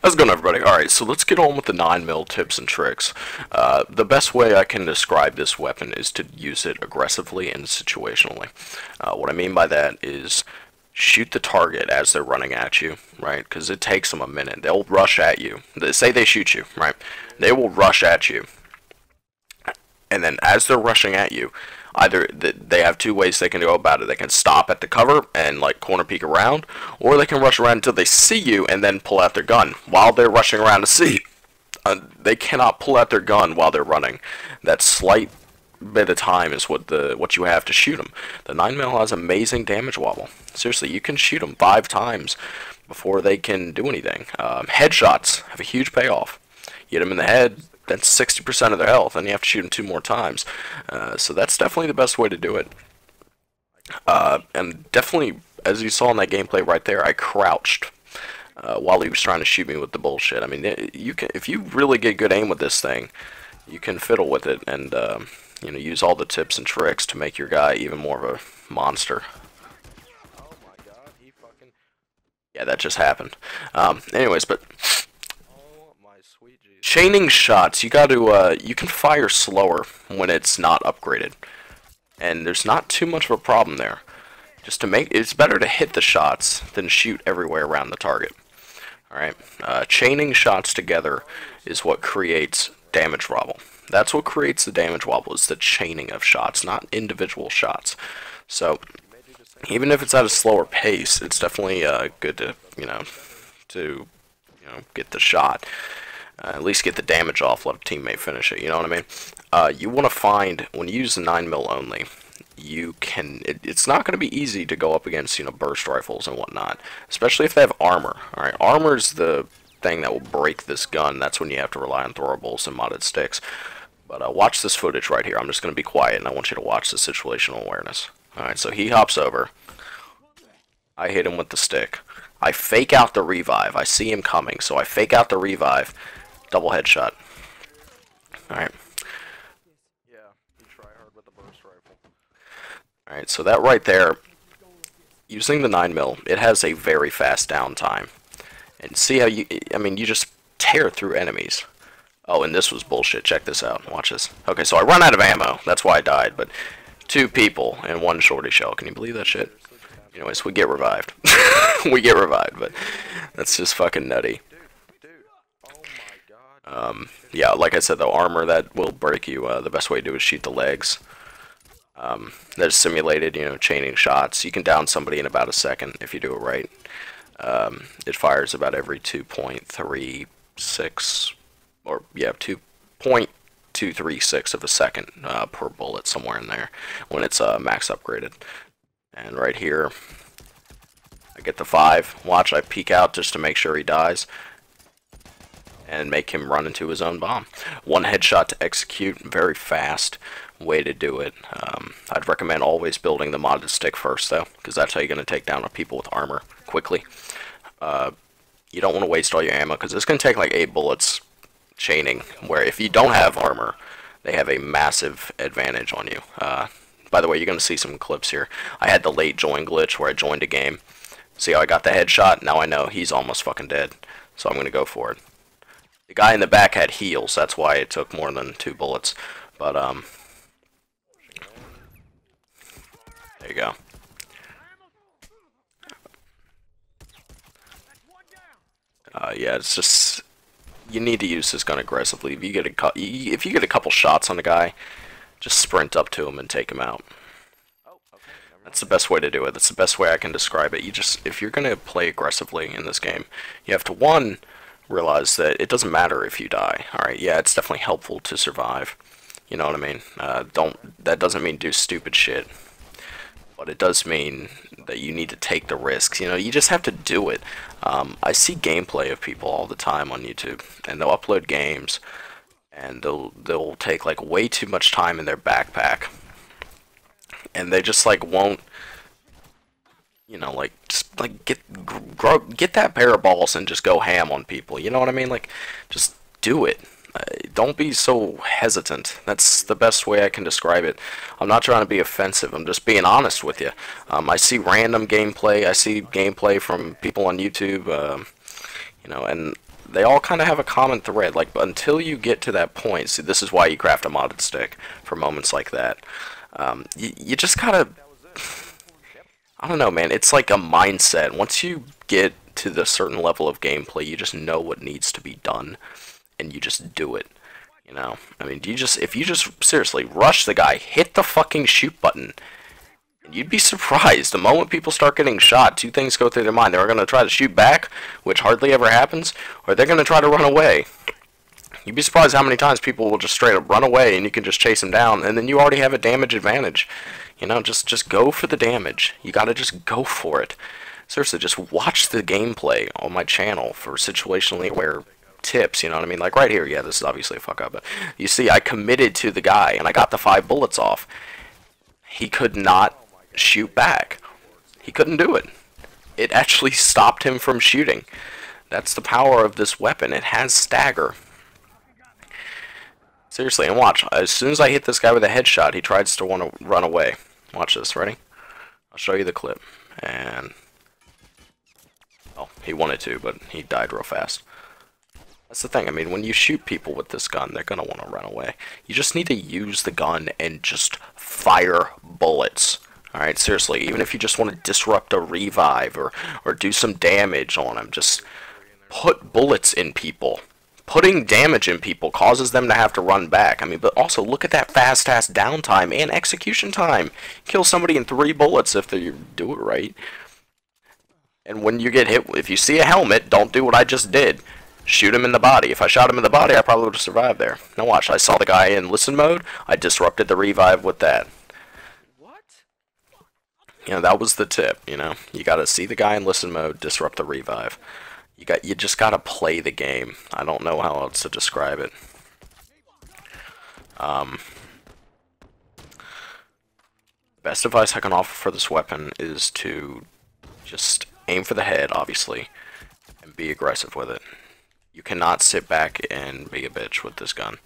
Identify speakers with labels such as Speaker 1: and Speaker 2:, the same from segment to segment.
Speaker 1: How's it going, everybody? Alright, so let's get on with the 9mm tips and tricks. The best way I can describe this weapon is to use it aggressively and situationally. What I mean by that is shoot the target as they're running at you, right? Because it takes them a minute. They'll rush at you. Say they shoot you, right? They will rush at you. And then as they're rushing at you, either they have two ways they can go about it. They can stop at the cover and like corner peek around, or they can rush around until they see you and then pull out their gun while they're rushing around to see. They cannot pull out their gun while they're running. That slight bit of time is what you have to shoot them. The 9mm has amazing damage wobble. Seriously, you can shoot them 5 times before they can do anything. Headshots have a huge payoff. You hit them in the head, that's 60% of their health, and you have to shoot them 2 more times. So that's definitely the best way to do it. And definitely, as you saw in that gameplay right there, I crouched while he was trying to shoot me with the bullshit. I mean, you can, if you really get good aim with this thing, you can fiddle with it and you know, use all the tips and tricks to make your guy even more of a monster. Oh my god, he fucking... Yeah, that just happened. Anyways, but... Chaining shots, you gotta, you can fire slower when it's not upgraded. And there's not too much of a problem there. Just to make, it's better to hit the shots than shoot everywhere around the target. Alright, chaining shots together is what creates damage wobble. That's what creates the damage wobble, is the chaining of shots, not individual shots. So, even if it's at a slower pace, it's definitely good to, get the shot. At least get the damage off, let a teammate finish it, you know what I mean? You want to find, when you use the 9mm only, you can, it's not going to be easy to go up against, burst rifles and whatnot, especially if they have armor. Alright, armor's the thing that will break this gun. That's when you have to rely on throwables and modded sticks. But watch this footage right here. I'm just going to be quiet, and I want you to watch the situational awareness. Alright, so he hops over. I hit him with the stick. I fake out the revive. I see him coming, so I fake out the revive. Double headshot. Alright. Yeah, you try hard with the burst rifle. Alright, so that right there, using the 9mm, it has a very fast down time. And see how you just tear through enemies. Oh, and this was bullshit. Check this out. Watch this. Okay, so I run out of ammo. That's why I died, but 2 people and 1 shorty shell. Can you believe that shit? Anyways, we get revived. We get revived, but that's just fucking nutty. Yeah, like I said, though, armor, that will break you. The best way to do is shoot the legs. There's simulated, chaining shots. You can down somebody in about a second if you do it right. It fires about every 2.36, or, yeah, 2.236 of a second per bullet, somewhere in there, when it's max upgraded. And right here, I get the 5. Watch, I peek out just to make sure he dies. And make him run into his own bomb. 1 headshot to execute, very fast way to do it. I'd recommend always building the modded stick first, though, because that's how you're going to take down people with armor quickly. You don't want to waste all your ammo, because it's going to take like 8 bullets chaining, where if you don't have armor, they have a massive advantage on you. By the way, you're going to see some clips here. I had the late join glitch where I joined a game. See how I got the headshot? Now I know he's almost fucking dead, so I'm going to go for it. The guy in the back had heals, that's why it took more than 2 bullets. But, there you go. Yeah, it's just, you need to use this gun aggressively. If you get a couple shots on a guy, just sprint up to him and take him out. That's the best way to do it. That's the best way I can describe it. If you're gonna play aggressively in this game, you have to, 1, realize that it doesn't matter if you die. Alright, yeah, it's definitely helpful to survive. You know what I mean? That doesn't mean do stupid shit. But it does mean that you need to take the risks. You just have to do it. I see gameplay of people all the time on YouTube, and they'll upload games, and they'll take like way too much time in their backpack. And they just like won't, get that pair of balls and just go ham on people. You know what I mean? Like, just do it. Don't be so hesitant. That's the best way I can describe it. I'm not trying to be offensive. I'm just being honest with you. I see random gameplay. I see gameplay from people on YouTube, and they all kind of have a common thread. Like, but until you get to that point, see, this is why you craft a modded stick for moments like that. You just gotta, I don't know, man. It's like a mindset. Once you get to the certain level of gameplay, you just know what needs to be done, and you just do it. You know, I mean, if you just seriously rush the guy, hit the fucking shoot button. You'd be surprised. The moment people start getting shot, two things go through their mind. They're going to try to shoot back, which hardly ever happens, or they're going to try to run away. You'd be surprised how many times people will just straight up run away and you can just chase them down, and then you already have a damage advantage. You know, just go for the damage. You got to just go for it. Seriously, just watch the gameplay on my channel for situationally aware tips, you know what I mean? Like right here, yeah, this is obviously a fuck up, but you see, I committed to the guy, and I got the 5 bullets off. He could not shoot back. He couldn't do it. It actually stopped him from shooting. That's the power of this weapon. It has stagger. Seriously, and watch. As soon as I hit this guy with a headshot, he tries to want to run away. Watch this. Ready? I'll show you the clip. And oh, he wanted to, but he died real fast. That's the thing. I mean, when you shoot people with this gun, they're gonna want to run away. You just need to use the gun and just fire bullets. Alright, seriously, even if you just want to disrupt a revive or do some damage on them, just put bullets in people. Putting damage in people causes them to have to run back. I mean, but also look at that fast-ass downtime and execution time. Kill somebody in 3 bullets if they do it right. And when you get hit, if you see a helmet, don't do what I just did. Shoot him in the body. If I shot him in the body, I probably would have survived there. Now watch, I saw the guy in listen mode, I disrupted the revive with that. You know, that was the tip, you know. You gotta see the guy in listen mode, disrupt the revive. You just gotta play the game. I don't know how else to describe it. Best advice I can offer for this weapon is to just aim for the head, obviously, and be aggressive with it. You cannot sit back and be a bitch with this gun.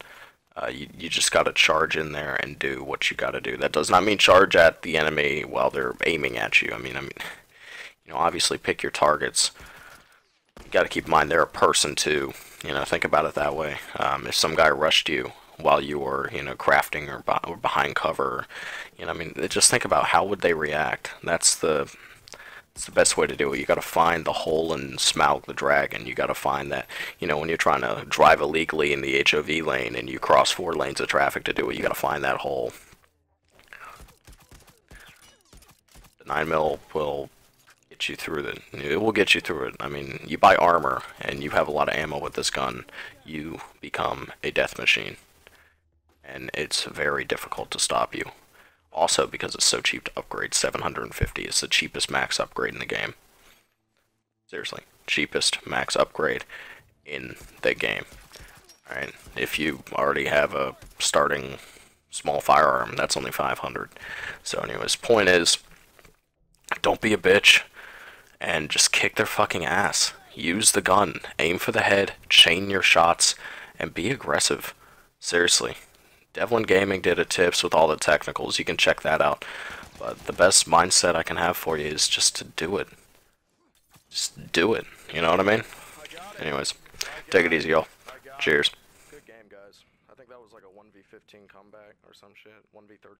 Speaker 1: You just gotta charge in there and do what you gotta do. That does not mean charge at the enemy while they're aiming at you. I mean, you know, obviously pick your targets. You gotta keep in mind they're a person too. You know, think about it that way. If some guy rushed you while you were, you know, crafting or behind cover, you know, I mean, just think about how would they react. It's the best way to do it. You gotta find the hole and Smaug the dragon. You gotta find that, you know, when you're trying to drive illegally in the HOV lane and you cross 4 lanes of traffic to do it, you gotta find that hole. The 9mm will get you through it. It will get you through it. I mean, you buy armor and you have a lot of ammo with this gun, you become a death machine. And it's very difficult to stop you. Also, because it's so cheap to upgrade, 750 is the cheapest max upgrade in the game. Seriously, cheapest max upgrade in the game. Alright, if you already have a starting small firearm, that's only 500. So anyways, point is, don't be a bitch, and just kick their fucking ass. Use the gun, aim for the head, chain your shots, and be aggressive. Seriously. Devlin Gaming did a tips with all the technicals. You can check that out. But the best mindset I can have for you is just to do it. Just do it. You know what I mean? Anyways, take it easy, y'all. Cheers.
Speaker 2: Good game, guys. I think that was like a 1v15 comeback or some shit. 1v13.